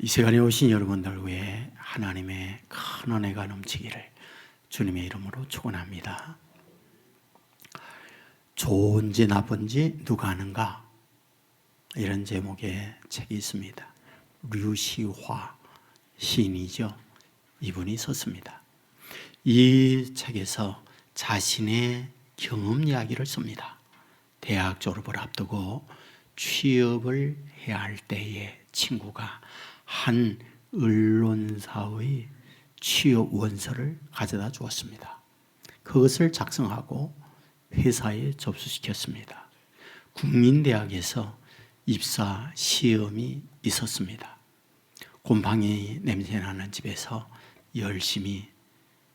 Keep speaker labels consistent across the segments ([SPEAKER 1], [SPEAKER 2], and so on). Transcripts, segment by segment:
[SPEAKER 1] 이 시간에 오신 여러분들 위해 하나님의 큰 은혜가 넘치기를 주님의 이름으로 축원합니다. 좋은지 나쁜지 누가 아는가? 이런 제목의 책이 있습니다. 류시화 시인이죠. 이분이 썼습니다. 이 책에서 자신의 경험 이야기를 씁니다. 대학 졸업을 앞두고 취업을 해야 할 때에 친구가 한 언론사의 취업 원서를 가져다 주었습니다. 그것을 작성하고 회사에 접수시켰습니다. 국민대학에서 입사 시험이 있었습니다. 곰팡이 냄새나는 집에서 열심히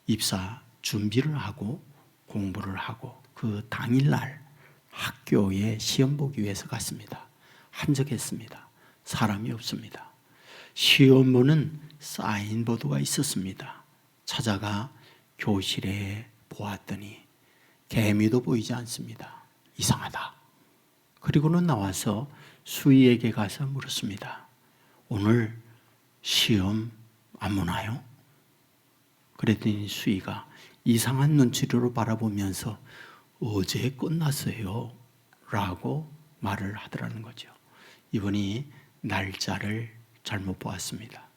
[SPEAKER 1] 입사 준비를 하고 공부를 하고 그 당일날 학교에 시험 보기 위해서 갔습니다. 한적했습니다. 사람이 없습니다. 시험보는 사인보드가 있었습니다. 찾아가 교실에 보았더니 개미도 보이지 않습니다. 이상하다. 그리고는 나와서 수희에게 가서 물었습니다. 오늘 시험 안 보나요? 그랬더니 수희가 이상한 눈치로 바라보면서 어제 끝났어요 라고 말을 하더라는 거죠. 이분이 날짜를 잘못 보았습니다.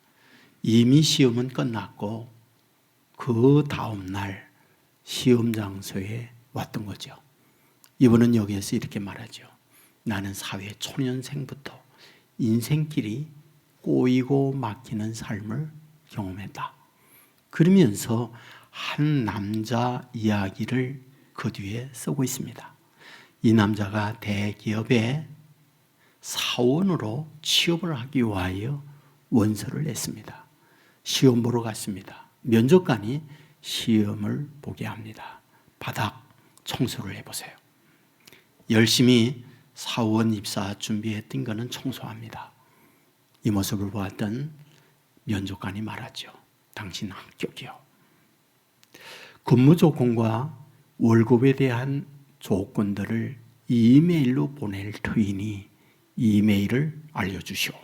[SPEAKER 1] 이미 시험은 끝났고 그 다음 날 시험 장소에 왔던 거죠. 이분은 여기에서 이렇게 말하죠. 나는 사회 초년생부터 인생길이 꼬이고 막히는 삶을 경험했다. 그러면서 한 남자 이야기를 그 뒤에 쓰고 있습니다. 이 남자가 대기업에 사원으로 취업을 하기 위하여 원서를 냈습니다. 시험 보러 갔습니다. 면접관이 시험을 보게 합니다. 바닥 청소를 해보세요. 열심히 사원 입사 준비했던 것은 청소합니다. 이 모습을 보았던 면접관이 말하죠. 당신 합격이요. 근무 조건과 월급에 대한 조건들을 이메일로 보낼 터이니 이메일을 알려주시오.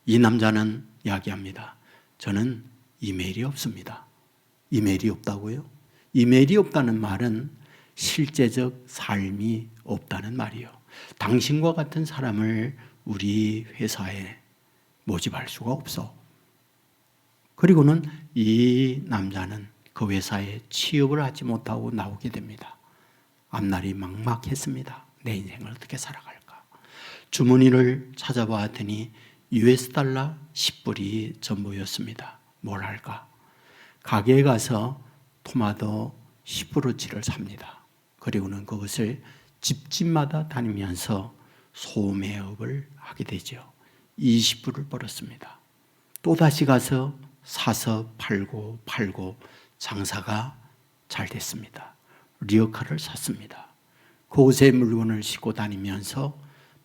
[SPEAKER 1] 이 남자는 이야기합니다. 저는 이메일이 없습니다. 이메일이 없다고요? 이메일이 없다는 말은 실제적 삶이 없다는 말이요. 당신과 같은 사람을 우리 회사에 모집할 수가 없어. 그리고는 이 남자는 그 회사에 취업을 하지 못하고 나오게 됩니다. 앞날이 막막했습니다. 내 인생을 어떻게 살아갈까? 주머니를 찾아보았더니 US 달러 10불이 전부였습니다. 뭘 할까? 가게에 가서 토마토 10브루치를 삽니다. 그리고는 그것을 집집마다 다니면서 소매업을 하게 되죠. 20불을 벌었습니다. 또다시 가서 사서 팔고 장사가 잘 됐습니다. 리어카를 샀습니다. 그곳에 물건을 싣고 다니면서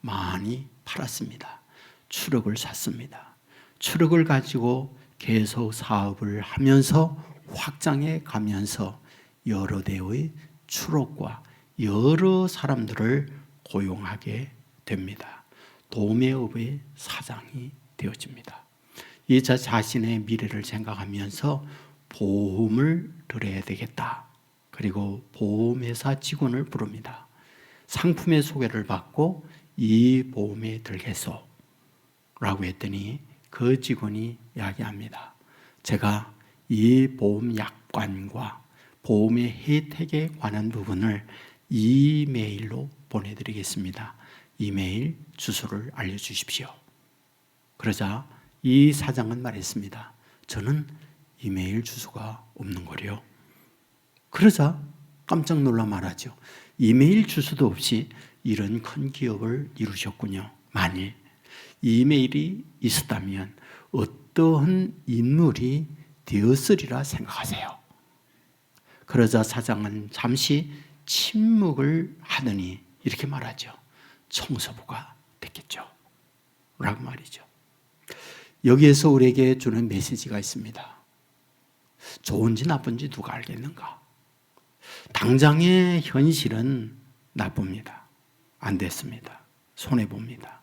[SPEAKER 1] 많이 팔았습니다. 추럭을 샀습니다. 추럭을 가지고 계속 사업을 하면서 확장해 가면서 여러 대의 추럭과 여러 사람들을 고용하게 됩니다. 도매업의 사장이 되어집니다. 이 자신의 미래를 생각하면서 보험을 들어야 되겠다. 그리고 보험회사 직원을 부릅니다. 상품의 소개를 받고 이 보험에 들겠소 라고 했더니 그 직원이 이야기합니다. 제가 이 보험 약관과 보험의 혜택에 관한 부분을 이메일로 보내드리겠습니다. 이메일 주소를 알려주십시오. 그러자 이 사장은 말했습니다. 저는 이메일 주소가 없는 거래요. 그러자 깜짝 놀라 말하죠. 이메일 주소도 없이 이런 큰 기업을 이루셨군요. 만일 이메일이 있었다면 어떠한 인물이 되었으리라 생각하세요. 그러자 사장은 잠시 침묵을 하더니 이렇게 말하죠. 청소부가 됐겠죠. 라고 말이죠. 여기에서 우리에게 주는 메시지가 있습니다. 좋은지 나쁜지 누가 알겠는가? 당장의 현실은 나쁩니다. 안 됐습니다. 손해봅니다.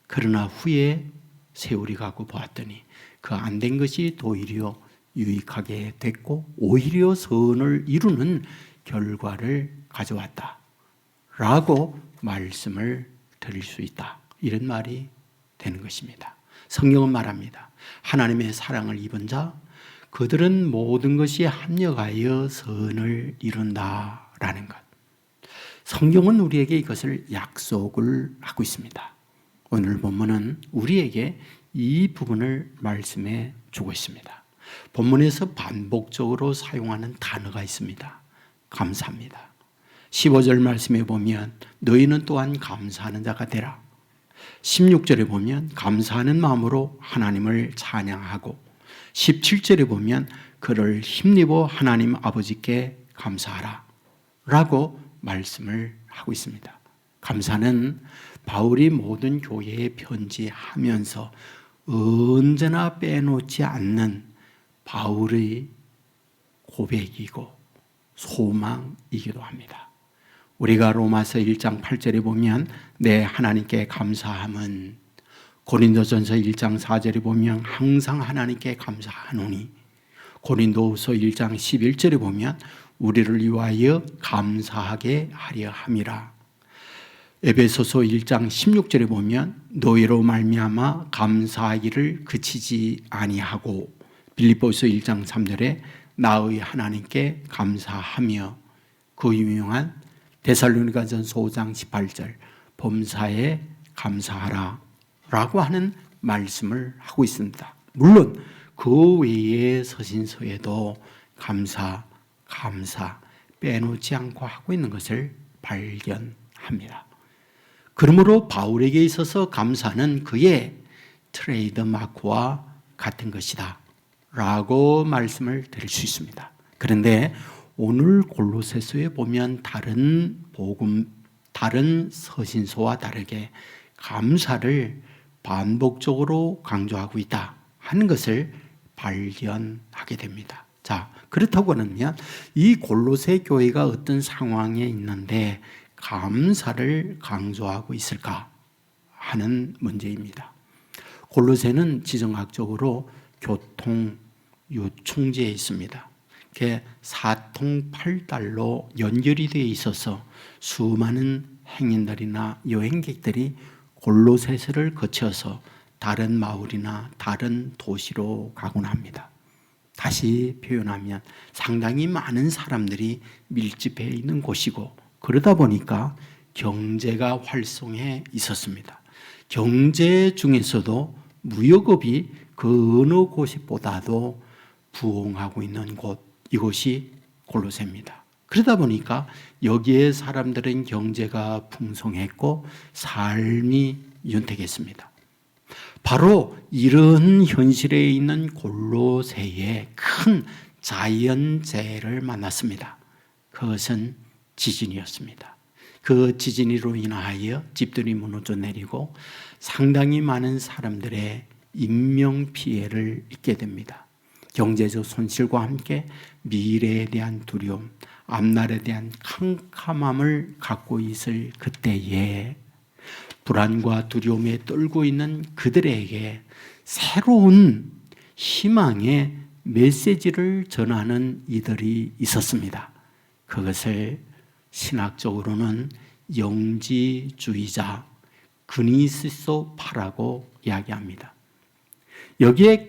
[SPEAKER 1] 그러나 후에 세월이 가고 보았더니 그 안 된 것이 도리어 유익하게 됐고 오히려 선을 이루는 결과를 가져왔다 라고 말씀을 드릴 수 있다. 이런 말이 되는 것입니다. 성경은 말합니다. 하나님의 사랑을 입은 자 그들은 모든 것이 합력하여 선을 이룬다라는 것. 성경은 우리에게 이것을 약속을 하고 있습니다. 오늘 본문은 우리에게 이 부분을 말씀해 주고 있습니다. 본문에서 반복적으로 사용하는 단어가 있습니다. 감사합니다. 15절 말씀에 보면 너희는 또한 감사하는 자가 되라. 16절에 보면 감사하는 마음으로 하나님을 찬양하고 17절에 보면 그를 힘입어 하나님 아버지께 감사하라 라고 말씀을 하고 있습니다. 감사는 바울이 모든 교회에 편지하면서 언제나 빼놓지 않는 바울의 고백이고 소망이기도 합니다. 우리가 로마서 1장 8절에 보면 내 하나님께 감사함은, 고린도전서 1장 4절에 보면 항상 하나님께 감사하노니, 고린도후서 1장 11절에 보면 우리를 위하여 감사하게 하려 함이라. 에베소서 1장 16절에 보면 너희로 말미암아 감사하기를 그치지 아니하고, 빌립보서 1장 3절에 나의 하나님께 감사하며, 그 유명한 데살로니가전서 5장 18절 범사에 감사하라 라고 하는 말씀을 하고 있습니다. 물론 그 외의 서신서에도 감사 빼놓지 않고 하고 있는 것을 발견합니다. 그러므로 바울에게 있어서 감사는 그의 트레이드 마크와 같은 것이다 라고 말씀을 드릴 수 있습니다. 그런데 오늘 골로새서에 보면 다른 서신서와 다르게 감사를 반복적으로 강조하고 있다 하는 것을 발견하게 됩니다. 자, 그렇다고는 이 골로새 교회가 어떤 상황에 있는데 감사를 강조하고 있을까 하는 문제입니다. 골로새는 지정학적으로 교통 요충지에 있습니다. 사통팔달로 연결이 되어 있어서 수많은 행인들이나 여행객들이 골로새서를 거쳐서 다른 마을이나 다른 도시로 가곤 합니다. 다시 표현하면 상당히 많은 사람들이 밀집해 있는 곳이고, 그러다 보니까 경제가 활성해 있었습니다. 경제 중에서도 무역업이 그 어느 곳보다도 부흥하고 있는 곳, 이곳이 골로새입니다. 그러다 보니까 여기에 사람들은 경제가 풍성했고 삶이 윤택했습니다. 바로 이런 현실에 있는 골로새에 큰 자연재해를 만났습니다. 그것은 지진이었습니다. 그 지진으로 인하여 집들이 무너져 내리고 상당히 많은 사람들의 인명피해를 입게 됩니다. 경제적 손실과 함께 미래에 대한 두려움, 앞날에 대한 캄캄함을 갖고 있을 그때에 불안과 두려움에 떨고 있는 그들에게 새로운 희망의 메시지를 전하는 이들이 있었습니다. 그것을 신학적으로는 영지주의자 그니시소파라고 이야기합니다. 여기에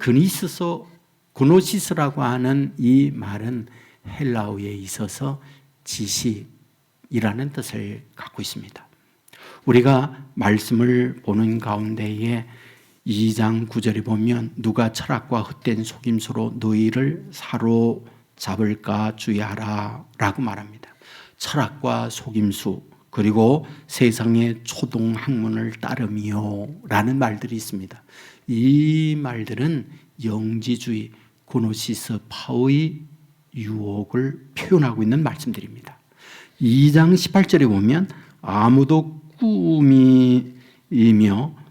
[SPEAKER 1] 그노시스라고 하는 이 말은 헬라어에 있어서 지식이라는 뜻을 갖고 있습니다. 우리가 말씀을 보는 가운데에 2장 9절에 보면 누가 철학과 헛된 속임수로 너희를 사로잡을까 주의하라 라고 말합니다. 철학과 속임수, 그리고 세상의 초동학문을 따르며 라는 말들이 있습니다. 이 말들은 영지주의 고노시스 파의 유혹을 표현하고 있는 말씀들입니다. 2장 18절에 보면 아무도 꿈이며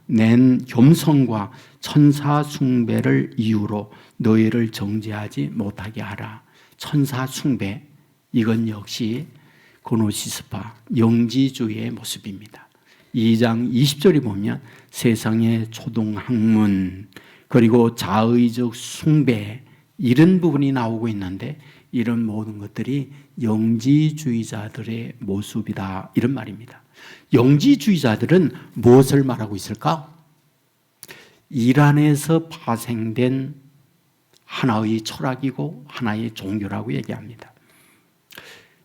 [SPEAKER 1] 낸 겸손과 천사 숭배를 이유로 너희를 정죄하지 못하게 하라. 천사 숭배, 이건 역시 고노시스파 영지주의의 모습입니다. 2장 20절에 보면 세상의 초동학문 그리고 자의적 숭배 이런 부분이 나오고 있는데 이런 모든 것들이 영지주의자들의 모습이다 이런 말입니다. 영지주의자들은 무엇을 말하고 있을까? 이란에서 파생된 하나의 철학이고 하나의 종교라고 얘기합니다.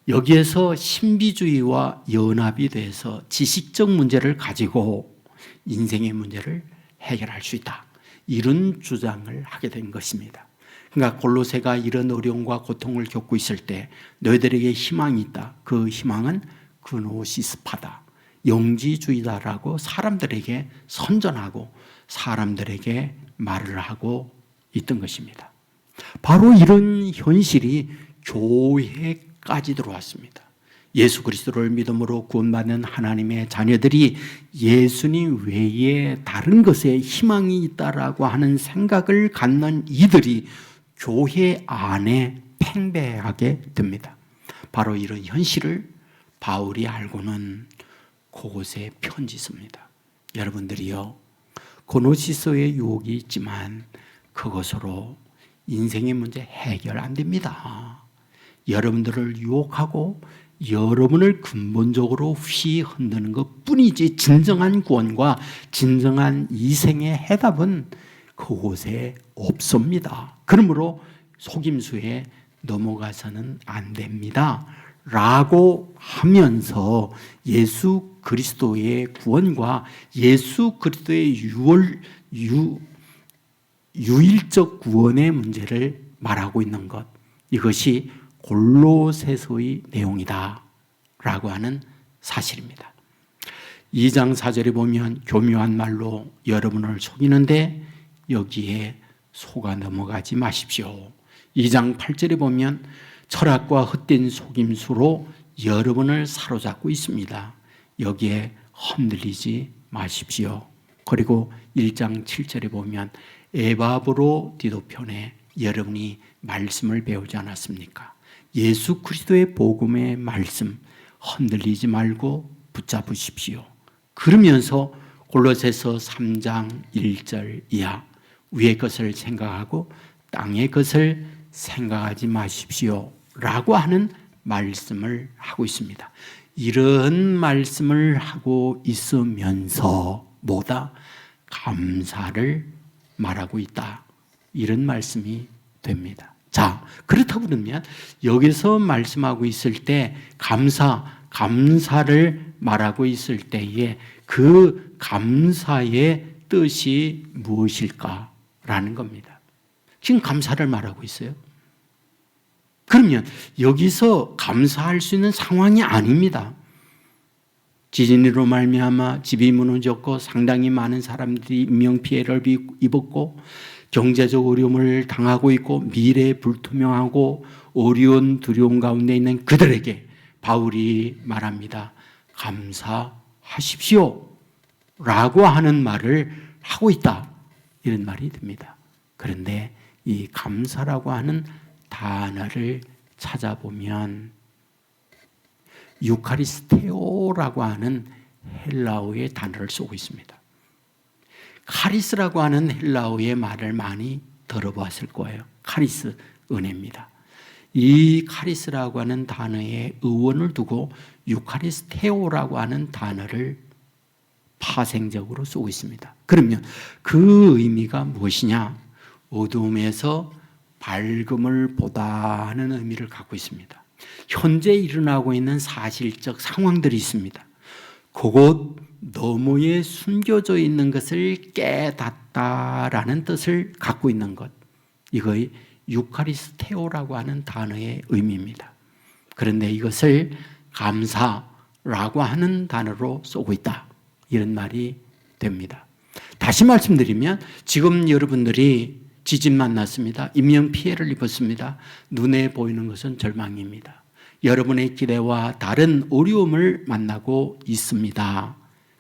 [SPEAKER 1] 여기에서 신비주의와 연합이 돼서 지식적 문제를 가지고 인생의 문제를 해결할 수 있다. 이런 주장을 하게 된 것입니다. 그러니까 골로새가 이런 어려움과 고통을 겪고 있을 때 너희들에게 희망이 있다. 그 희망은 그노시스파다. 영지주의다라고 사람들에게 선전하고 사람들에게 말을 하고 있던 것입니다. 바로 이런 현실이 교회까지 들어왔습니다. 예수 그리스도를 믿음으로 구원받는 하나님의 자녀들이 예수님 외에 다른 것에 희망이 있다라고 하는 생각을 갖는 이들이 교회 안에 팽배하게 됩니다. 바로 이런 현실을 바울이 알고는 그곳에 편지 씁니다. 여러분들이요, 고노시스의 유혹이 있지만 그것으로 인생의 문제 해결 안 됩니다. 여러분들을 유혹하고 여러분을 근본적으로 휘흔드는 것 뿐이지 진정한 구원과 진정한 이생의 해답은 그곳에 없습니다. 그러므로 속임수에 넘어가서는 안 됩니다. 라고 하면서 예수 그리스도의 구원과 예수 그리스도의 유일적 구원의 문제를 말하고 있는 것, 이것이 골로새서의 내용이다 라고 하는 사실입니다. 2장 4절에 보면 교묘한 말로 여러분을 속이는데 여기에 속아 넘어가지 마십시오. 2장 8절에 보면 철학과 헛된 속임수로 여러분을 사로잡고 있습니다. 여기에 흔들리지 마십시오. 그리고 1장 7절에 보면 에바브로 디도편에 여러분이 말씀을 배우지 않았습니까? 예수 그리스도의 복음의 말씀 흔들리지 말고 붙잡으십시오. 그러면서 골로새서 3장 1절 이하 위의 것을 생각하고 땅의 것을 생각하지 마십시오 라고 하는 말씀을 하고 있습니다. 이런 말씀을 하고 있으면서 뭐다? 감사를 말하고 있다. 이런 말씀이 됩니다. 자, 그렇다고 그러면 여기서 말씀하고 있을 때 감사를 말하고 있을 때에 그 감사의 뜻이 무엇일까라는 겁니다. 지금 감사를 말하고 있어요. 그러면 여기서 감사할 수 있는 상황이 아닙니다. 지진으로 말미암아 집이 무너졌고 상당히 많은 사람들이 인명피해를 입었고 경제적 어려움을 당하고 있고 미래 불투명하고 어려운 두려움 가운데 있는 그들에게 바울이 말합니다. 감사하십시오 라고 하는 말을 하고 있다. 이런 말이 됩니다. 그런데 이 감사라고 하는 단어를 찾아보면 유카리스테오라고 하는 헬라어의 단어를 쓰고 있습니다. 카리스라고 하는 헬라어의 말을 많이 들어봤을 거예요. 카리스, 은혜입니다. 이 카리스라고 하는 단어의 의원을 두고 유카리스테오라고 하는 단어를 파생적으로 쓰고 있습니다. 그러면 그 의미가 무엇이냐? 어둠에서 밝음을 보다 하는 의미를 갖고 있습니다. 현재 일어나고 있는 사실적 상황들이 있습니다. 그곳 너머에 숨겨져 있는 것을 깨닫다라는 뜻을 갖고 있는 것, 이거의 유카리스테오라고 하는 단어의 의미입니다. 그런데 이것을 감사라고 하는 단어로 쓰고 있다, 이런 말이 됩니다. 다시 말씀드리면 지금 여러분들이 지진 만났습니다. 인명피해를 입었습니다. 눈에 보이는 것은 절망입니다. 여러분의 기대와 다른 어려움을 만나고 있습니다.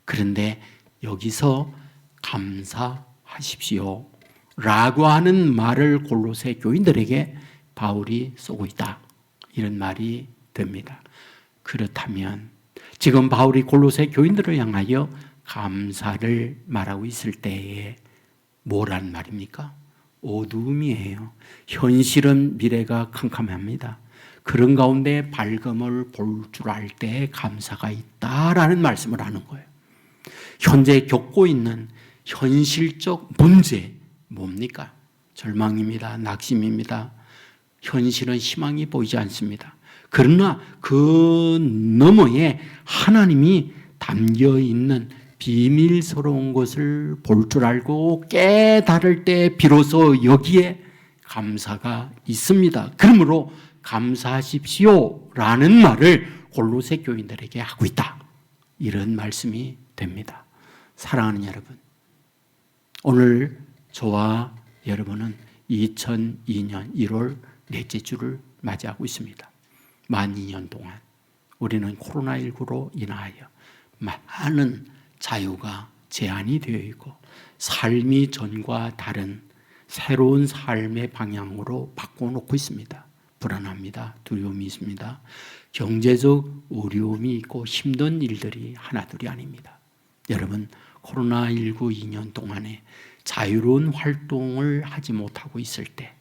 [SPEAKER 1] 그런데 여기서 감사하십시오 라고 하는 말을 골로새 교인들에게 바울이 쓰고 있다, 이런 말이 됩니다. 그렇다면 지금 바울이 골로새 교인들을 향하여 감사를 말하고 있을 때에 뭐란 말입니까? 어두움이에요. 현실은 미래가 캄캄합니다. 그런 가운데 밝음을 볼 줄 알 때 감사가 있다라는 말씀을 하는 거예요. 현재 겪고 있는 현실적 문제 뭡니까? 절망입니다. 낙심입니다. 현실은 희망이 보이지 않습니다. 그러나 그 너머에 하나님이 담겨 있는 비밀스러운 것을 볼 줄 알고 깨달을 때 비로소 여기에 감사가 있습니다. 그러므로 감사하십시오 라는 말을 골로새 교인들에게 하고 있다. 이런 말씀이 됩니다. 사랑하는 여러분, 오늘 저와 여러분은 2002년 1월 넷째 주를 맞이하고 있습니다. 만 2년 동안 우리는 코로나19로 인하여 많은 자유가 제한이 되어 있고 삶이 전과 다른 새로운 삶의 방향으로 바꿔놓고 있습니다. 불안합니다. 두려움이 있습니다. 경제적 어려움이 있고 힘든 일들이 하나둘이 아닙니다. 여러분, 코로나19 2년 동안에 자유로운 활동을 하지 못하고 있을 때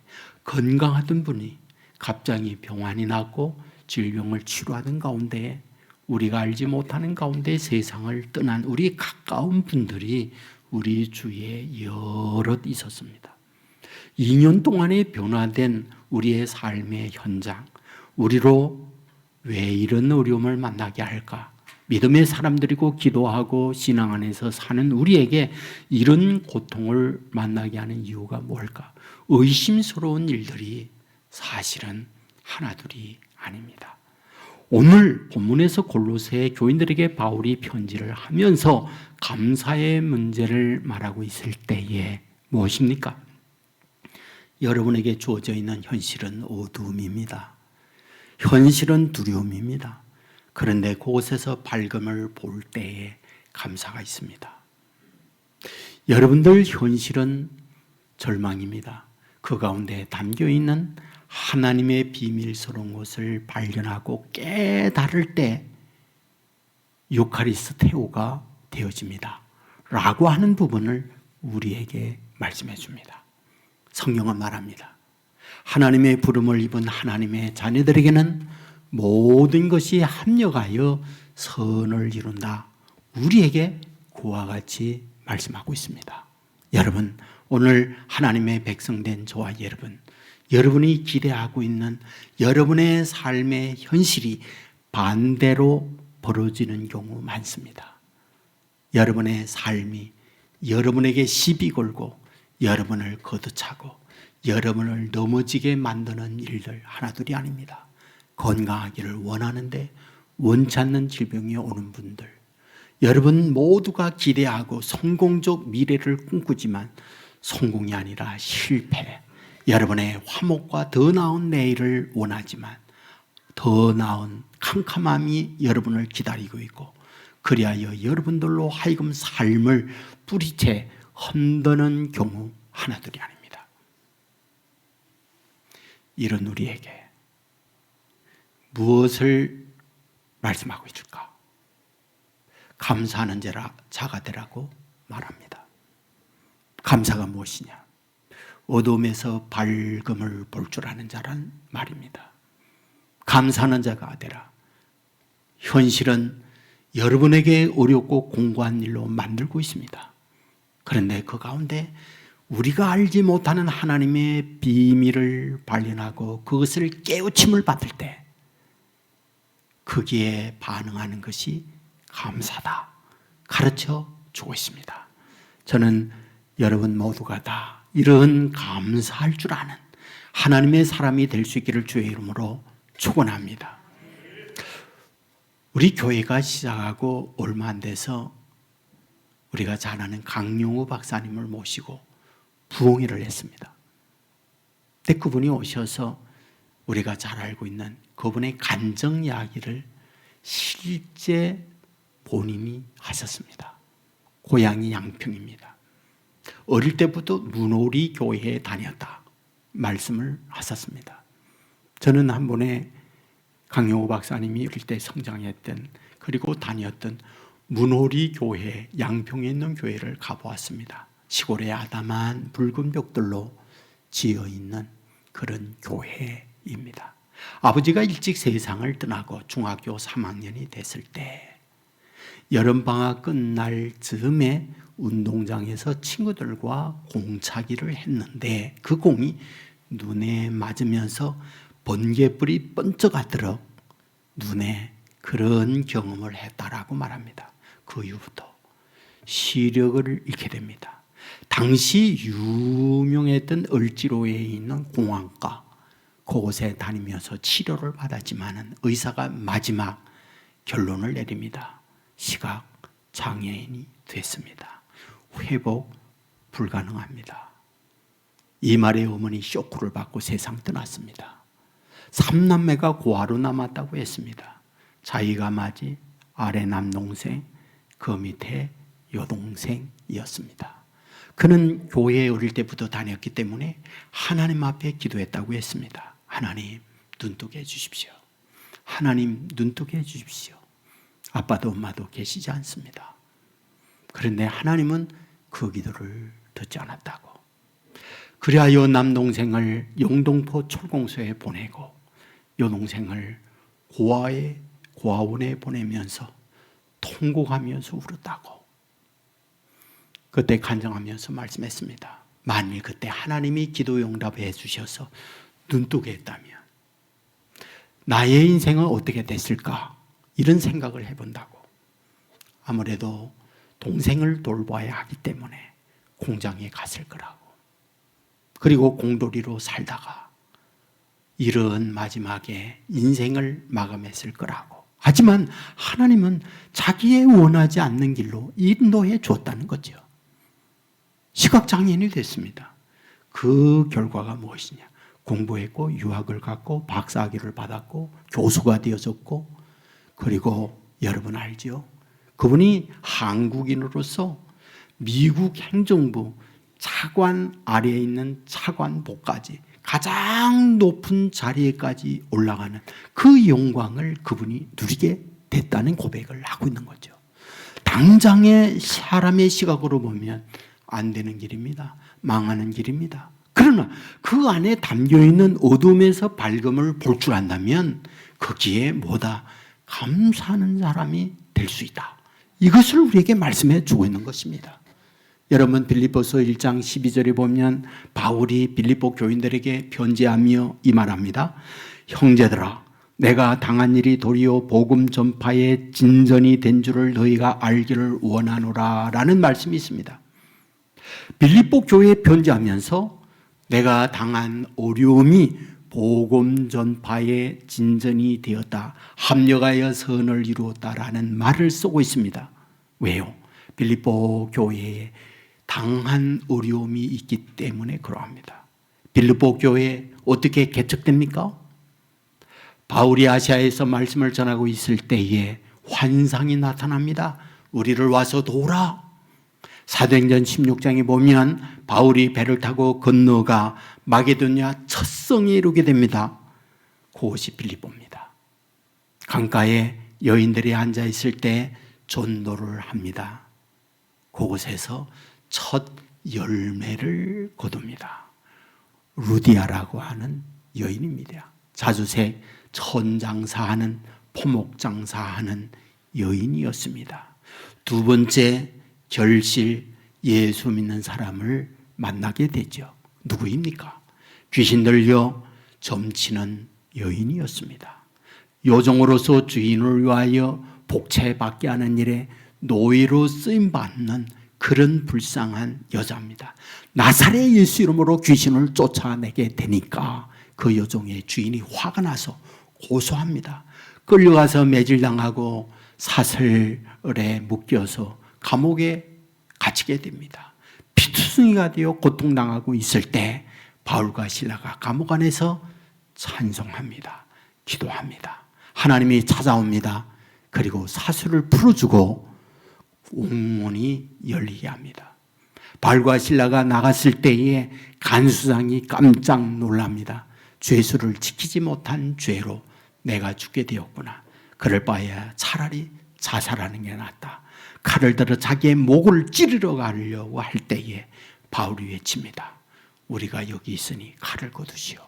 [SPEAKER 1] 건강하던 분이 갑자기 병환이 났고 질병을 치료하는 가운데 우리가 알지 못하는 가운데 세상을 떠난 우리 가까운 분들이 우리 주위에 여럿 있었습니다. 2년 동안에 변화된 우리의 삶의 현장, 우리로 왜 이런 어려움을 만나게 할까? 믿음의 사람들이고 기도하고 신앙 안에서 사는 우리에게 이런 고통을 만나게 하는 이유가 뭘까? 의심스러운 일들이 사실은 하나둘이 아닙니다. 오늘 본문에서 골로새 교인들에게 바울이 편지를 하면서 감사의 문제를 말하고 있을 때에 무엇입니까? 여러분에게 주어져 있는 현실은 어두움입니다. 현실은 두려움입니다. 그런데 그곳에서 밝음을 볼 때에 감사가 있습니다. 여러분들 현실은 절망입니다. 그 가운데 담겨있는 하나님의 비밀스러운 것을 발견하고 깨달을 때 유카리스테오가 되어집니다. 라고 하는 부분을 우리에게 말씀해 줍니다. 성경은 말합니다. 하나님의 부름을 입은 하나님의 자녀들에게는 모든 것이 합력하여 선을 이룬다. 우리에게 그와 같이 말씀하고 있습니다. 여러분, 오늘 하나님의 백성된 저와 여러분이 기대하고 있는 여러분의 삶의 현실이 반대로 벌어지는 경우 많습니다. 여러분의 삶이 여러분에게 시비 걸고 여러분을 걷어차고 여러분을 넘어지게 만드는 일들 하나둘이 아닙니다. 건강하기를 원하는데 원치 않는 질병이 오는 분들, 여러분 모두가 기대하고 성공적 미래를 꿈꾸지만 성공이 아니라 실패, 여러분의 화목과 더 나은 내일을 원하지만 더 나은 캄캄함이 여러분을 기다리고 있고 그리하여 여러분들로 하여금 삶을 뿌리채 흔드는 경우 하나둘이 아닙니다. 이런 우리에게 무엇을 말씀하고 있을까? 감사하는 자가 되라고 말합니다. 감사가 무엇이냐? 어둠에서 밝음을 볼 줄 아는 자란 말입니다. 감사하는 자가 되라. 현실은 여러분에게 어렵고 공고한 일로 만들고 있습니다. 그런데 그 가운데 우리가 알지 못하는 하나님의 비밀을 발견하고 그것을 깨우침을 받을 때 거기에 반응하는 것이 감사다 가르쳐 주고 있습니다. 저는 여러분 모두가 다 이런 감사할 줄 아는 하나님의 사람이 될 수 있기를 주의 이름으로 축원합니다. 우리 교회가 시작하고 얼마 안 돼서 우리가 잘 아는 강용우 박사님을 모시고 부흥회를 했습니다. 근데 그분이 오셔서 우리가 잘 알고 있는 그분의 간증 이야기를 실제 본인이 하셨습니다. 고향이 양평입니다. 어릴 때부터 문호리 교회에 다녔다 말씀을 하셨습니다. 저는 한 번에 강용호 박사님이 어릴 때 성장했던 그 그리고 다녔던 문호리 교회, 양평에 있는 교회를 가보았습니다. 시골의 아담한 붉은 벽돌로 지어 있는 그런 교회입니다. 아버지가 일찍 세상을 떠나고 중학교 3학년이 됐을 때 여름방학 끝날 즈음에 운동장에서 친구들과 공차기를 했는데 그 공이 눈에 맞으면서 번개불이 번쩍하도록 눈에 그런 경험을 했다라고 말합니다. 그 이후부터 시력을 잃게 됩니다. 당시 유명했던 을지로에 있는 공안과 그곳에 다니면서 치료를 받았지만 의사가 마지막 결론을 내립니다. 시각 장애인이 됐습니다. 회복 불가능합니다. 이 말에 어머니 쇼크를 받고 세상 떠났습니다. 3남매가 고아로 남았다고 했습니다. 자기가 맞이 아래 남동생, 그 밑에 여동생이었습니다. 그는 교회에 어릴 때부터 다녔기 때문에 하나님 앞에 기도했다고 했습니다. 하나님 눈뜨게 해주십시오. 하나님 눈뜨게 해주십시오. 아빠도 엄마도 계시지 않습니다. 그런데 하나님은 그 기도를 듣지 않았다고. 그리하여 남동생을 영동포 철공소에 보내고 여동생을 고아원에 보내면서 통곡하면서 울었다고. 그때 간증하면서 말씀했습니다. 만일 그때 하나님이 기도 응답해 주셔서 눈뜨게 했다면 나의 인생은 어떻게 됐을까? 이런 생각을 해본다고. 아무래도 동생을 돌봐야 하기 때문에 공장에 갔을 거라고. 그리고 공돌이로 살다가 이런 마지막에 인생을 마감했을 거라고. 하지만 하나님은 자기의 원하지 않는 길로 인도해 줬다는 거죠. 시각장애인이 됐습니다. 그 결과가 무엇이냐? 공부했고 유학을 갔고 박사학위를 받았고 교수가 되어졌고, 그리고 여러분 알죠? 그분이 한국인으로서 미국 행정부 차관 아래에 있는 차관보까지 가장 높은 자리에까지 올라가는 그 영광을 그분이 누리게 됐다는 고백을 하고 있는 거죠. 당장의 사람의 시각으로 보면 안 되는 길입니다. 망하는 길입니다. 그러나 그 안에 담겨있는 어둠에서 밝음을 볼 줄 안다면 거기에 뭐다? 감사하는 사람이 될 수 있다. 이것을 우리에게 말씀해 주고 있는 것입니다. 여러분 빌립보서 1장 12절에 보면 바울이 빌립보 교인들에게 편지하며 이 말합니다. 형제들아, 내가 당한 일이 도리어 복음 전파의 진전이 된 줄을 너희가 알기를 원하노라 라는 말씀이 있습니다. 빌립보 교회에 편지하면서 내가 당한 어려움이 복음 전파의 진전이 되었다. 합력하여 선을 이루었다라는 말을 쓰고 있습니다. 왜요? 빌립보 교회에 당한 어려움이 있기 때문에 그러합니다. 빌립보 교회 어떻게 개척됩니까? 바울이 아시아에서 말씀을 전하고 있을 때에 환상이 나타납니다. 우리를 와서 도우라. 사도행전 16장에 보면 바울이 배를 타고 건너가 마게도냐 첫 성에 이르게 됩니다. 그곳이 빌립보입니다. 강가에 여인들이 앉아 있을 때 전도를 합니다. 그곳에서 첫 열매를 거둡니다. 루디아라고 하는 여인입니다. 자주색 천장사하는 포목장사하는 여인이었습니다. 두 번째 결실 예수 믿는 사람을 만나게 되죠. 누구입니까? 귀신 들려 점치는 여인이었습니다. 요정으로서 주인을 위하여 복채받게 하는 일에 노예로 쓰임받는 그런 불쌍한 여자입니다. 나사렛 예수 이름으로 귀신을 쫓아내게 되니까 그 여종의 주인이 화가 나서 고소합니다. 끌려가서 매질당하고 사슬에 묶여서 감옥에 갇히게 됩니다. 피투성이가 되어 고통당하고 있을 때 바울과 실라가 감옥 안에서 찬송합니다. 기도합니다. 하나님이 찾아옵니다. 그리고 사슬을 풀어주고 옥문이 열리게 합니다. 바울과 실라가 나갔을 때에 간수장이 깜짝 놀랍니다. 죄수를 지키지 못한 죄로 내가 죽게 되었구나. 그럴 바에야 차라리 자살하는 게 낫다. 칼을 들어 자기의 목을 찌르러 가려고 할 때에 바울이 외칩니다. 우리가 여기 있으니 칼을 거두시오.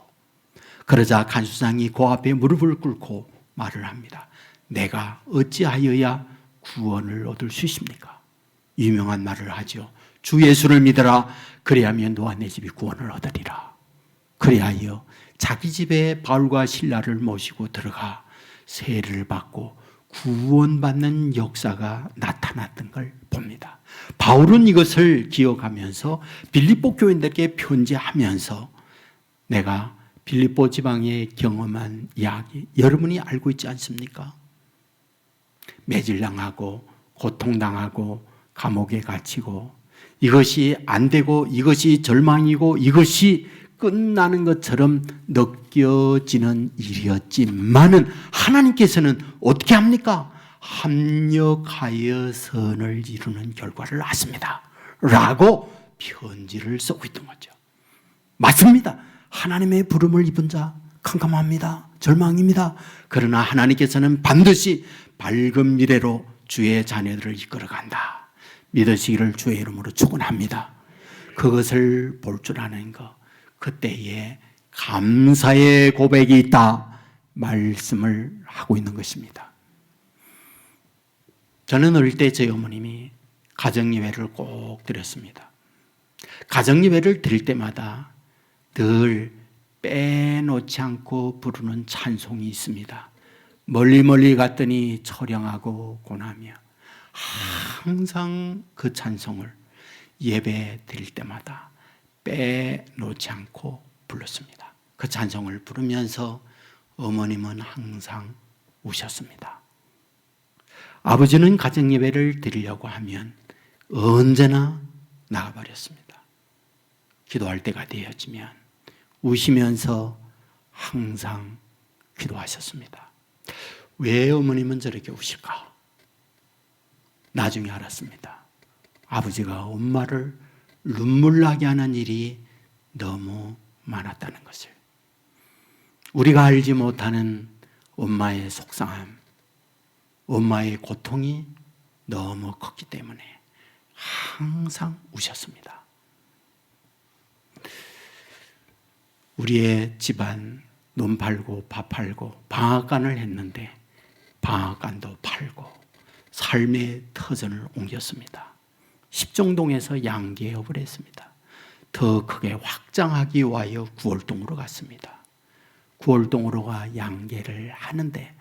[SPEAKER 1] 그러자 간수장이 그 앞에 무릎을 꿇고 말을 합니다. 내가 어찌하여야 구원을 얻을 수 있습니까? 유명한 말을 하죠. 주 예수를 믿어라. 그리하면 너와 내 집이 구원을 얻으리라. 그리하여 자기 집에 바울과 실라를 모시고 들어가 세례를 받고 구원받는 역사가 나타났던 걸 봅니다. 바울은 이것을 기억하면서 빌립보 교인들에게 편지하면서 내가 빌립보 지방에 경험한 이야기 여러분이 알고 있지 않습니까? 매질당하고 고통당하고 감옥에 갇히고 이것이 안 되고 이것이 절망이고 이것이 끝나는 것처럼 느껴지는 일이었지만은 하나님께서는 어떻게 합니까? 합력하여 선을 이루는 결과를 낳습니다. 라고 편지를 쓰고 있던 거죠. 맞습니다. 하나님의 부름을 입은 자 캄캄합니다. 절망입니다. 그러나 하나님께서는 반드시 밝은 미래로 주의 자녀들을 이끌어간다. 믿으시기를 주의 이름으로 축원합니다. 그것을 볼 줄 아는 것, 그때에 감사의 고백이 있다 말씀을 하고 있는 것입니다. 저는 어릴 때 저희 어머님이 가정예배를 꼭 드렸습니다. 가정예배를 드릴 때마다 늘 빼놓지 않고 부르는 찬송이 있습니다. 멀리 멀리 갔더니 처량하고 고나며 항상 그 찬송을 예배 드릴 때마다 빼놓지 않고 불렀습니다. 그 찬송을 부르면서 어머님은 항상 우셨습니다. 아버지는 가정예배를 드리려고 하면 언제나 나가버렸습니다. 기도할 때가 되어지면 우시면서 항상 기도하셨습니다. 왜 어머님은 저렇게 우실까? 나중에 알았습니다. 아버지가 엄마를 눈물 나게 하는 일이 너무 많았다는 것을. 우리가 알지 못하는 엄마의 속상함, 엄마의 고통이 너무 컸기 때문에 항상 우셨습니다. 우리의 집안 논 팔고 밥 팔고 방앗간을 했는데 방앗간도 팔고 삶의 터전을 옮겼습니다. 십정동에서 양계업을 했습니다. 더 크게 확장하기 위하여 구월동으로 갔습니다. 구월동으로 가 양계를 하는데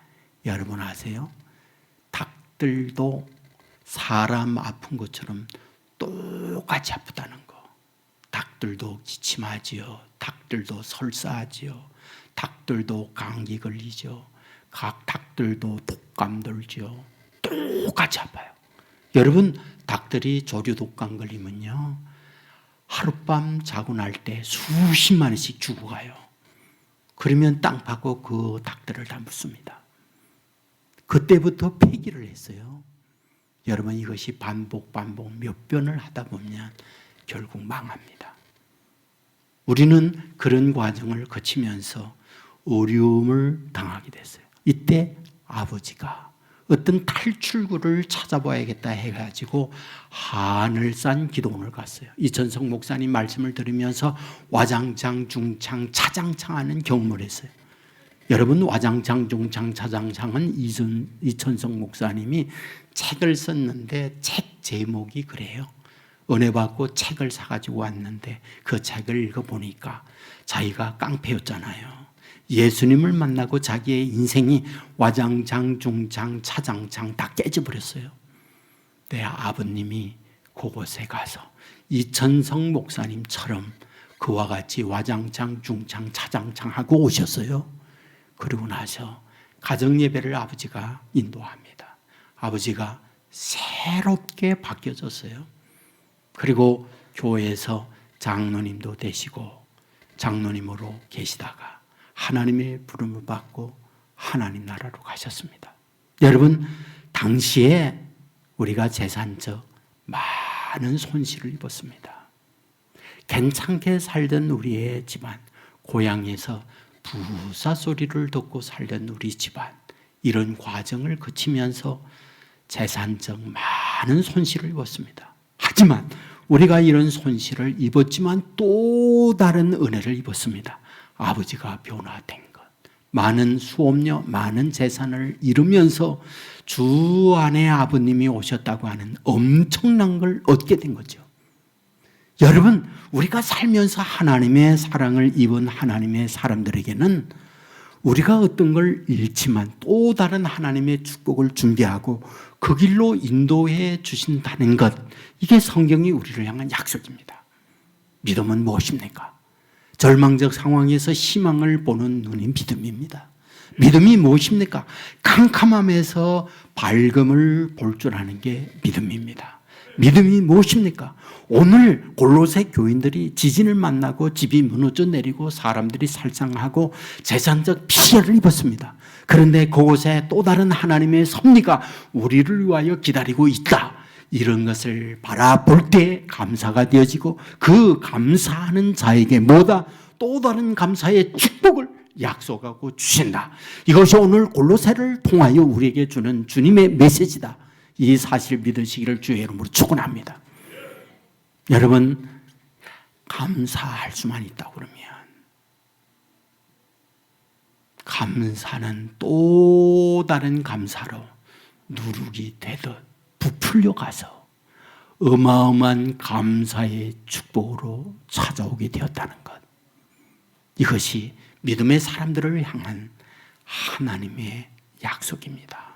[SPEAKER 1] 여러분 아세요? 닭들도 사람 아픈 것처럼 똑같이 아프다는 거. 닭들도 기침하지요. 닭들도 설사하지요. 닭들도 감기 걸리죠. 각 닭들도 독감 들죠. 똑같이 아파요. 여러분 닭들이 조류 독감 걸리면요 하룻밤 자고 날 때 수십만 원씩 주고 가요. 그러면 땅 파고 그 닭들을 다 묻습니다. 그때부터 폐기를 했어요. 여러분 이것이 반복 몇 번을 하다 보면 결국 망합니다. 우리는 그런 과정을 거치면서 어려움을 당하게 됐어요. 이때 아버지가 어떤 탈출구를 찾아봐야겠다 해가지고 하늘산 기도원을 갔어요. 이천성 목사님 말씀을 들으면서 와장창 중창 차장창 하는 경험을 했어요. 여러분 와장창 중창 차장창은 이천성 목사님이 책을 썼는데 책 제목이 그래요. 은혜 받고 책을 사가지고 왔는데 그 책을 읽어보니까 자기가 깡패였잖아요. 예수님을 만나고 자기의 인생이 와장창 중창 차장창 다 깨져버렸어요. 내 아버님이 그곳에 가서 이천성 목사님처럼 그와 같이 와장창 중창 차장창 하고 오셨어요. 그리고 나서 가정예배를 아버지가 인도합니다. 아버지가 새롭게 바뀌어졌어요. 그리고 교회에서 장로님도 되시고 장로님으로 계시다가 하나님의 부름을 받고 하나님 나라로 가셨습니다. 여러분 당시에 우리가 재산적 많은 손실을 입었습니다. 괜찮게 살던 우리의 집안, 고향에서 부사 소리를 듣고 살던 우리 집안, 이런 과정을 거치면서 재산적 많은 손실을 입었습니다. 하지만 우리가 이런 손실을 입었지만 또 다른 은혜를 입었습니다. 아버지가 변화된 것. 많은 수업료, 많은 재산을 잃으면서 주 안에 아버님이 오셨다고 하는 엄청난 걸 얻게 된 거죠. 여러분, 우리가 살면서 하나님의 사랑을 입은 하나님의 사람들에게는 우리가 어떤 걸 잃지만 또 다른 하나님의 축복을 준비하고 그 길로 인도해 주신다는 것, 이게 성경이 우리를 향한 약속입니다. 믿음은 무엇입니까? 절망적 상황에서 희망을 보는 눈이 믿음입니다. 믿음이 무엇입니까? 캄캄함에서 밝음을 볼 줄 아는 게 믿음입니다. 믿음이 무엇입니까? 오늘 골로새 교인들이 지진을 만나고 집이 무너져 내리고 사람들이 살상하고 재산적 피해를 입었습니다. 그런데 그곳에 또 다른 하나님의 섭리가 우리를 위하여 기다리고 있다. 이런 것을 바라볼 때 감사가 되어지고 그 감사하는 자에게 뭐다? 또 다른 감사의 축복을 약속하고 주신다. 이것이 오늘 골로새를 통하여 우리에게 주는 주님의 메시지다. 이 사실 믿으시기를 주의 이름으로 축원합니다. 여러분, 감사할 수만 있다고 그러면 감사는 또 다른 감사로 누룩이 되듯 부풀려 가서 어마어마한 감사의 축복으로 찾아오게 되었다는 것. 이것이 믿음의 사람들을 향한 하나님의 약속입니다.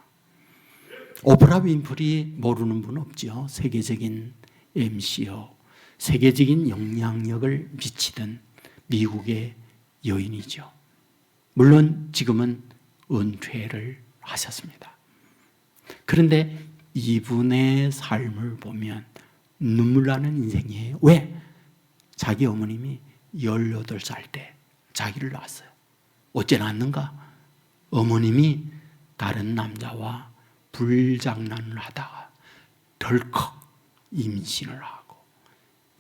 [SPEAKER 1] 오프라 윈프리 모르는 분 없죠? 세계적인 MC요. 세계적인 영향력을 미치던 미국의 여인이죠. 물론 지금은 은퇴를 하셨습니다. 그런데 이분의 삶을 보면 눈물 나는 인생이에요. 왜? 자기 어머님이 18살 때 자기를 낳았어요. 어째 낳았는가? 어머님이 다른 남자와 불장난을 하다가 덜컥 임신을 하고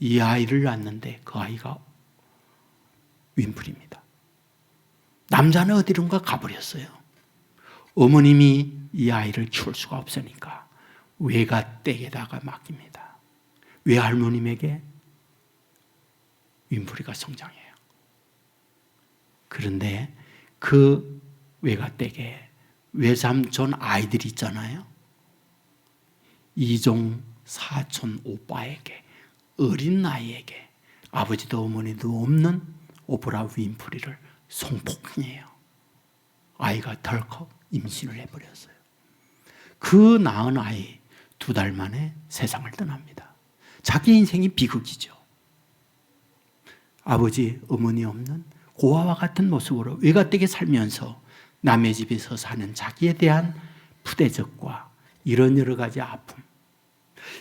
[SPEAKER 1] 이 아이를 낳았는데 그 아이가 윈플입니다. 남자는 어디론가 가버렸어요. 어머님이 이 아이를 키울 수가 없으니까 외가댁에다가 맡깁니다. 외할머님에게 윈프리가 성장해요. 그런데 그 외가댁에 외삼촌 아이들이 있잖아요. 이종 사촌 오빠에게 어린 나이에게 아버지도 어머니도 없는 오프라 윈프리를 성폭행해요. 아이가 덜컥 임신을 해버렸어요. 그 낳은 아이 2달 만에 세상을 떠납니다. 자기 인생이 비극이죠. 아버지, 어머니 없는 고아와 같은 모습으로 외가댁에 살면서 남의 집에서 사는 자기에 대한 푸대접과 이런 여러 가지 아픔,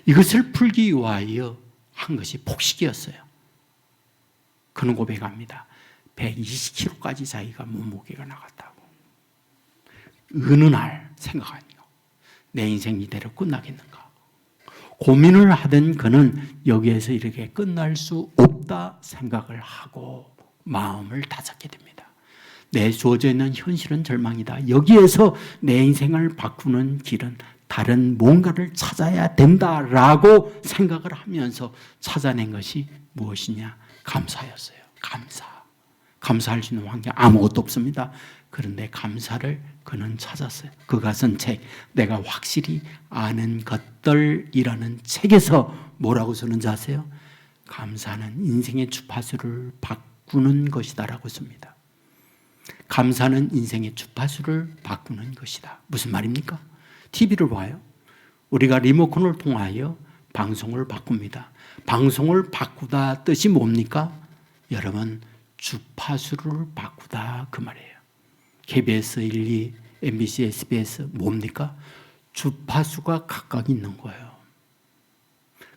[SPEAKER 1] 이것을 풀기 위하여 한 것이 폭식이었어요. 그는 고백합니다. 120kg까지 자기가 몸무게가 나갔다고. 어느 날 생각하니까 내 인생 이대로 끝나겠는가. 고민을 하던 그는 여기에서 이렇게 끝날 수 없다 생각을 하고 마음을 다잡게 됩니다. 내 주어져 있는 현실은 절망이다. 여기에서 내 인생을 바꾸는 길은 다른 뭔가를 찾아야 된다라고 생각을 하면서 찾아낸 것이 무엇이냐? 감사였어요. 감사할 수 있는 환경 아무것도 없습니다. 그런데 감사를 그는 찾았어요. 그가 쓴 책, 내가 확실히 아는 것들이라는 책에서 뭐라고 쓰는지 아세요? 감사는 인생의 주파수를 바꾸는 것이다라고 씁니다. 감사는 인생의 주파수를 바꾸는 것이다. 무슨 말입니까? TV를 봐요. 우리가 리모컨을 통하여 방송을 바꿉니다. 방송을 바꾸다 뜻이 뭡니까? 여러분, 주파수를 바꾸다 그 말이에요. KBS 1, 2, MBC, SBS 뭡니까? 주파수가 각각 있는 거예요.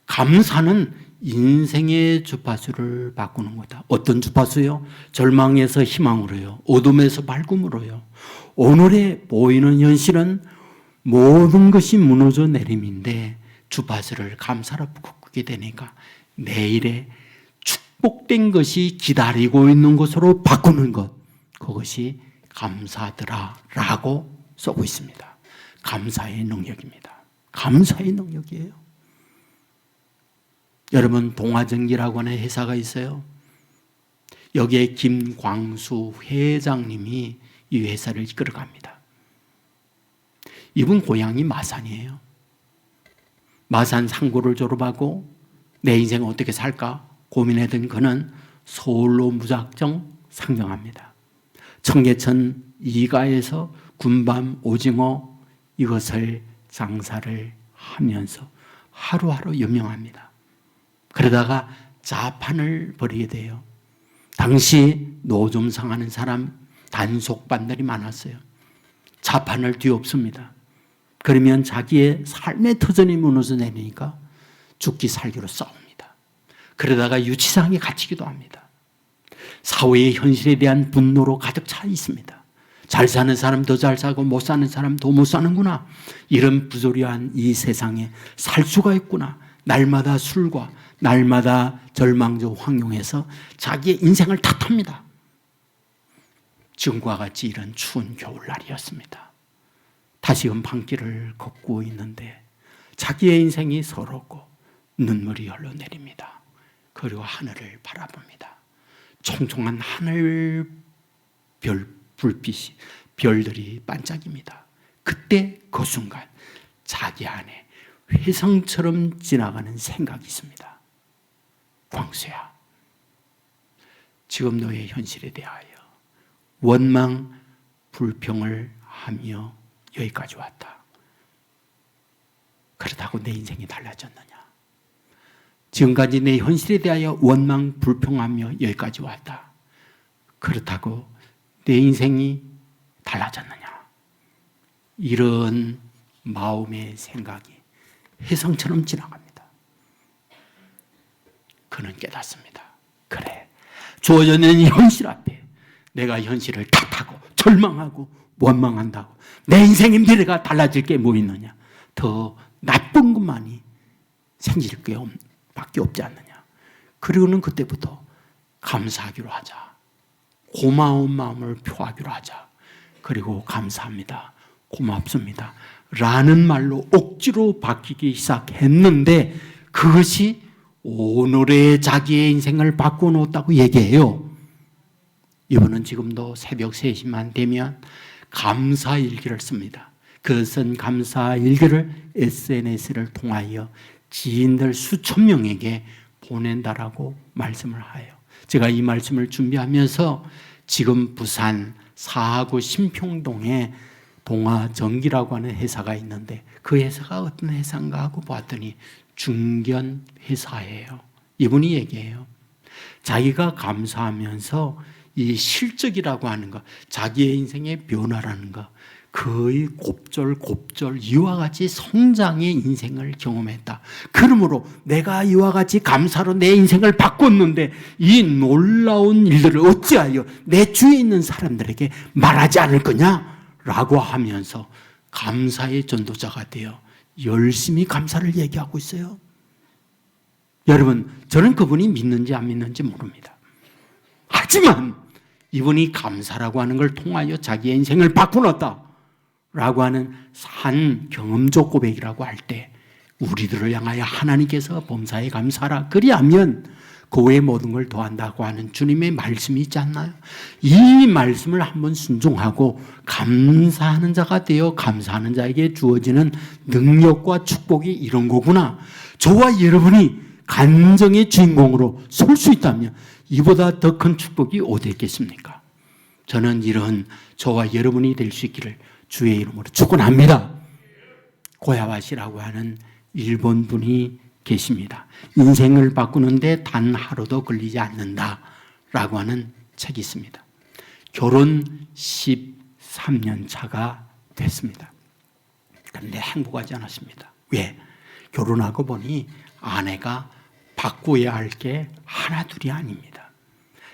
[SPEAKER 1] 감사는 인생의 주파수를 바꾸는 거다. 어떤 주파수요? 절망에서 희망으로요. 어둠에서 밝음으로요. 오늘의 보이는 현실은 모든 것이 무너져 내림인데 주파수를 감사로 바꾸게 되니까 내일의 축복된 것이 기다리고 있는 것으로 바꾸는 것, 그것이 감사더라 라고 쓰고 있습니다. 감사의 능력입니다. 감사의 능력이에요. 여러분, 동아전기라고 하는 회사가 있어요. 여기에 김광수 회장님이 이 회사를 이끌어갑니다. 이분 고향이 마산이에요. 마산 상고를 졸업하고 내 인생 어떻게 살까 고민하던 그는 서울로 무작정 상경합니다. 청계천 이가에서 군밤, 오징어 이것을 장사를 하면서 하루하루 연명합니다. 그러다가 자판을 벌이게 돼요. 당시 노점 상하는 사람 단속반들이 많았어요. 자판을 뒤엎습니다. 그러면 자기의 삶의 터전이 무너져 내리니까 죽기 살기로 싸웁니다. 그러다가 유치장에 갇히기도 합니다. 사회의 현실에 대한 분노로 가득 차 있습니다. 잘 사는 사람 더 잘 사고 못 사는 사람 더 못 사는구나. 이런 부조리한 이 세상에 살 수가 있구나. 날마다 술과 날마다 절망적 황룡에서 자기의 인생을 탓합니다. 지금과 같이 이런 추운 겨울날이었습니다. 다시금 밤길을 걷고 있는데 자기의 인생이 서럽고 눈물이 흘러내립니다. 그리고 하늘을 바라봅니다. 총총한 하늘 불빛이 별들이 반짝입니다. 그때 그 순간 자기 안에 회성처럼 지나가는 생각이 있습니다. 광수야, 지금 너의 현실에 대하여 원망, 불평을 하며 여기까지 왔다. 그렇다고 내 인생이 달라졌느냐? 지금까지 내 현실에 대하여 원망, 불평하며 여기까지 왔다. 그렇다고 내 인생이 달라졌느냐? 이런 마음의 생각이 혜성처럼 지나갑니다. 그는 깨닫습니다. 그래, 주어져있는 현실 앞에 내가 현실을 탓하고 절망하고 원망한다고 내 인생의 미래가 달라질 게 뭐 있느냐? 더 나쁜 것만이 생길 게 밖에 없지 않느냐? 그리고는 그때부터 감사하기로 하자. 고마운 마음을 표하기로 하자. 그리고 감사합니다. 고맙습니다. 라는 말로 억지로 바뀌기 시작했는데 그것이 오늘의 자기의 인생을 바꿔놓았다고 얘기해요. 이분은 지금도 새벽 3시만 되면 감사일기를 씁니다. 그것은 감사일기를 SNS를 통하여 지인들 수천 명에게 보낸다라고 말씀을 해요. 제가 이 말씀을 준비하면서 지금 부산 사하구 신평동에 동아전기라고 하는 회사가 있는데 그 회사가 어떤 회사인가 하고 봤더니 중견 회사예요. 이분이 얘기해요. 자기가 감사하면서 이 실적이라고 하는 것, 자기의 인생의 변화라는 것, 거의 곱절 이와 같이 성장의 인생을 경험했다. 그러므로 내가 이와 같이 감사로 내 인생을 바꿨는데 이 놀라운 일들을 어찌하여 내 주위에 있는 사람들에게 말하지 않을 거냐? 라고 하면서 감사의 전도자가 되어 열심히 감사를 얘기하고 있어요. 여러분, 저는 그분이 믿는지 안 믿는지 모릅니다. 하지만 이분이 감사라고 하는 걸 통하여 자기의 인생을 바꾸었다 라고 하는 산 경험적 고백이라고 할 때 우리들을 향하여 하나님께서 범사에 감사하라 그리하면 그 외의 모든 걸 더한다고 하는 주님의 말씀이 있지 않나요? 이 말씀을 한번 순종하고 감사하는 자가 되어 감사하는 자에게 주어지는 능력과 축복이 이런 거구나. 저와 여러분이 간정의 주인공으로 설 수 있다면 이보다 더 큰 축복이 어디 있겠습니까? 저는 이런 저와 여러분이 될 수 있기를 주의 이름으로 축원합니다. 고야와시라고 하는 일본 분이 계십니다. 인생을 바꾸는데 단 하루도 걸리지 않는다라고 하는 책이 있습니다. 결혼 13년 차가 됐습니다. 그런데 행복하지 않았습니다. 왜? 결혼하고 보니 아내가 바꾸어야 할 게 하나둘이 아닙니다.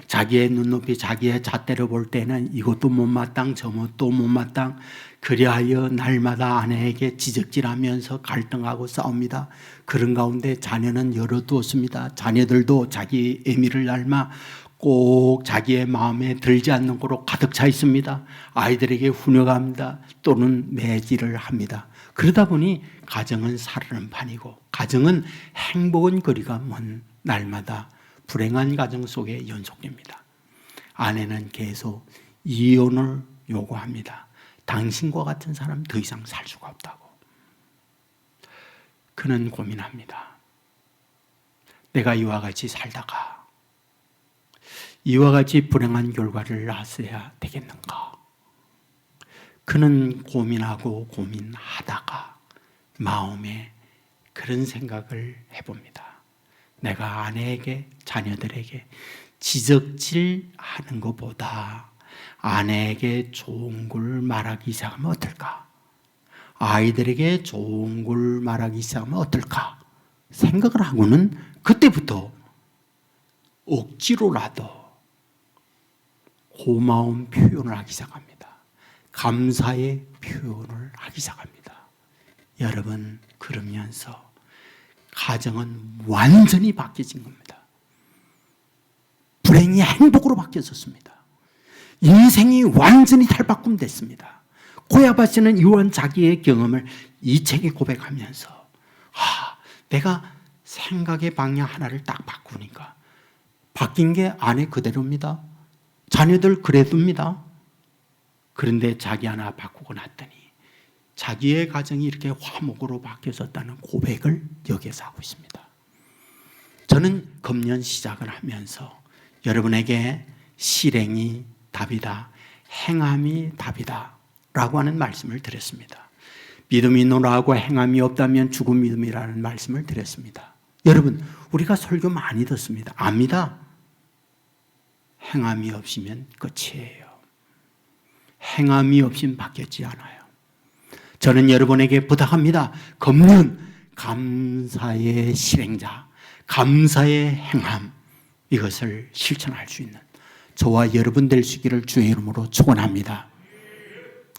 [SPEAKER 1] 자기의 눈높이, 자기의 잣대로 볼 때는 이것도 못마땅 저것도 못마땅 그리하여 날마다 아내에게 지적질하면서 갈등하고 싸웁니다. 그런 가운데 자녀는 열어두었습니다. 자녀들도 자기 애미를 닮아 꼭 자기의 마음에 들지 않는 거로 가득 차 있습니다. 아이들에게 훈육합니다. 또는 매질을 합니다. 그러다 보니 가정은 사르는 판이고 가정은 행복은 거리가 먼 날마다 불행한 가정 속에 연속됩니다. 아내는 계속 이혼을 요구합니다. 당신과 같은 사람 더 이상 살 수가 없다고. 그는 고민합니다. 내가 이와 같이 살다가 이와 같이 불행한 결과를 낳았어야 되겠는가? 그는 고민하고 고민하다가 마음에 그런 생각을 해봅니다. 내가 아내에게, 자녀들에게 지적질하는 것보다 아내에게 좋은 걸 말하기 시작하면 어떨까? 아이들에게 좋은 걸 말하기 시작하면 어떨까? 생각을 하고는 그때부터 억지로라도 고마운 표현을 하기 시작합니다. 감사의 표현을 하기 시작합니다. 여러분, 그러면서 가정은 완전히 바뀌어진 겁니다. 불행이 행복으로 바뀌어졌습니다. 인생이 완전히 탈바꿈됐습니다. 고야바시는 이러한 자기의 경험을 이 책에 고백하면서 내가 생각의 방향 하나를 딱 바꾸니까 바뀐 게 아내 그대로입니다. 자녀들 그래둡니다. 그런데 자기 하나 바꾸고 났더니 자기의 가정이 이렇게 화목으로 바뀌어졌다는 고백을 여기서 하고 있습니다. 저는 금년 시작을 하면서 여러분에게 실행이 답이다, 행함이 답이다 라고 하는 말씀을 드렸습니다. 믿음이 노라하고 행함이 없다면 죽은 믿음이라는 말씀을 드렸습니다. 여러분, 우리가 설교 많이 듣습니다. 압니다. 행함이 없으면 끝이에요. 행함이 없이는 바뀌지 않아요. 저는 여러분에게 부탁합니다. 금년 감사의 실행자, 감사의 행함, 이것을 실천할 수 있는 저와 여러분 될 수 있기를 주의 이름으로 축원합니다.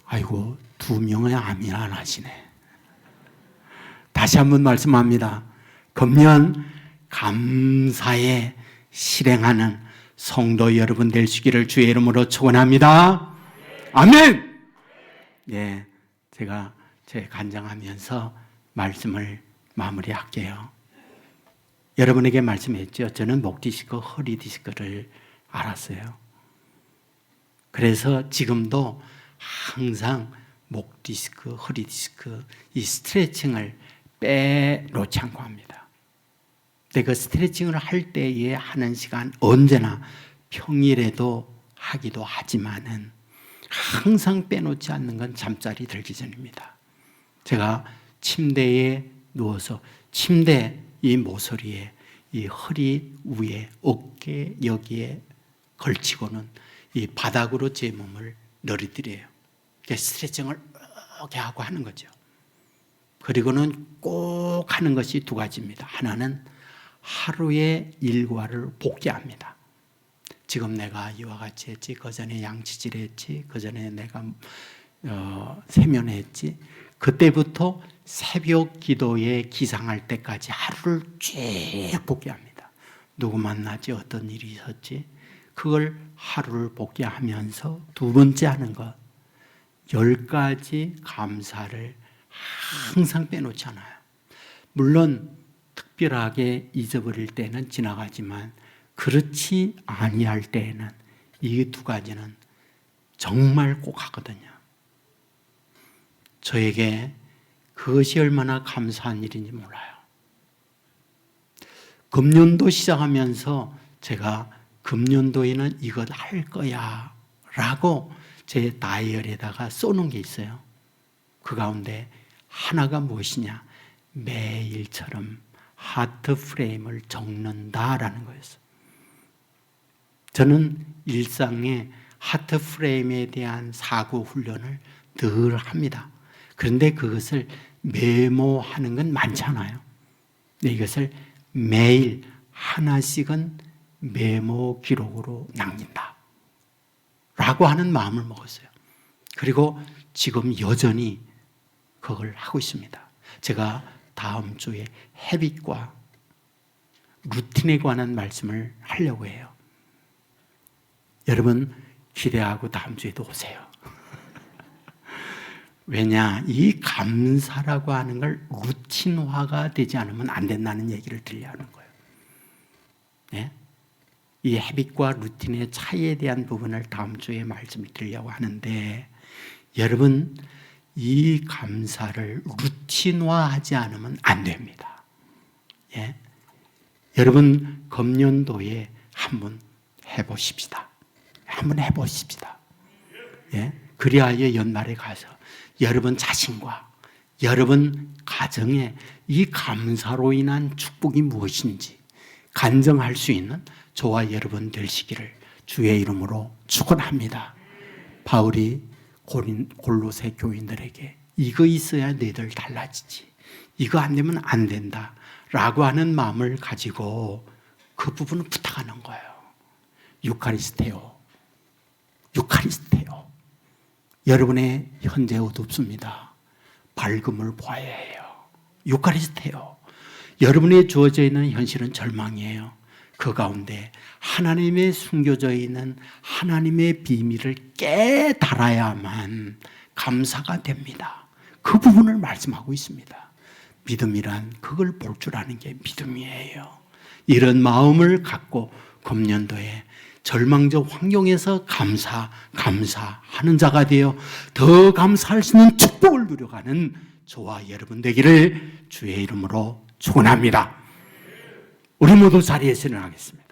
[SPEAKER 1] 아이고, 2명의 아멘 안 하시네. 다시 한번 말씀합니다. 금년 감사에 실행하는 성도 여러분 될 수 있기를 주의 이름으로 축원합니다. 아멘. 예, 제가 제 간증하면서 말씀을 마무리할게요. 여러분에게 말씀했죠. 저는 목 디스크, 허리 디스크를 알았어요. 그래서 지금도 항상 목 디스크, 허리 디스크 이 스트레칭을 빼놓지 않고 합니다. 근데 그 스트레칭을 할 때에 하는 시간 언제나 평일에도 하기도 하지만은 항상 빼놓지 않는 건 잠자리 들기 전입니다. 제가 침대에 누워서 침대 이 모서리에 이 허리 위에 어깨 여기에 걸치고는 이 바닥으로 제 몸을 늘어뜨려요. 스트레칭을 이렇게 하고 하는 거죠. 그리고는 꼭 하는 것이 2가지입니다. 하나는 하루의 일과를 복귀합니다. 지금 내가 이와 같이 했지, 그 전에 양치질 했지, 그 전에 내가 세면했지. 그때부터 새벽 기도에 기상할 때까지 하루를 쭉 복귀합니다. 누구 만나지, 어떤 일이 있었지, 그걸 하루를 복귀하면서 2번째 하는 것, 10가지 감사를 항상 빼놓지 않아요. 물론 특별하게 잊어버릴 때는 지나가지만 그렇지 아니할 때에는 이 2가지는 정말 꼭 하거든요. 저에게 그것이 얼마나 감사한 일인지 몰라요. 금년도 시작하면서 제가 금년도에는 이것 할 거야 라고 제 다이어리에다가 써놓은 게 있어요. 그 가운데 하나가 무엇이냐, 매일처럼 하트 프레임을 적는다라는 거였어요. 저는 일상에 하트 프레임에 대한 사고 훈련을 늘 합니다. 그런데 그것을 메모하는 건 많지 않아요. 이것을 매일 하나씩은 메모 기록으로 남긴다 라고 하는 마음을 먹었어요. 그리고 지금 여전히 그걸 하고 있습니다. 제가 다음 주에 헤빗과 루틴에 관한 말씀을 하려고 해요. 여러분 기대하고 다음 주에도 오세요. 왜냐, 이 감사라고 하는 걸 루틴화가 되지 않으면 안 된다는 얘기를 들려하는 거예요. 네? 이 헤빗과 루틴의 차이에 대한 부분을 다음 주에 말씀을 드리려고 하는데, 여러분, 이 감사를 루틴화하지 않으면 안 됩니다. 예? 여러분, 금년도에 한번 해보십시다. 한번 해보십시다. 예? 그리하여 연말에 가서 여러분 자신과 여러분 가정에 이 감사로 인한 축복이 무엇인지 간증할 수 있는 저와 여러분 되시기를 주의 이름으로 축원합니다. 바울이 골로새 교인들에게 이거 있어야 너희들 달라지지, 이거 안 되면 안 된다 라고 하는 마음을 가지고 그 부분을 부탁하는 거예요. 유카리스테오, 유카리스테오. 여러분의 현재 어둡습니다. 밝음을 보아야 해요. 유카리스테오. 여러분의 주어져 있는 현실은 절망이에요. 그 가운데 하나님의 숨겨져 있는 하나님의 비밀을 깨달아야만 감사가 됩니다. 그 부분을 말씀하고 있습니다. 믿음이란 그걸 볼 줄 아는 게 믿음이에요. 이런 마음을 갖고 금년도에 절망적 환경에서 감사하는 자가 되어 더 감사할 수 있는 축복을 누려가는 저와 여러분 되기를 주의 이름으로 축원합니다. 우리 모두 자리에서 일어나겠습니다.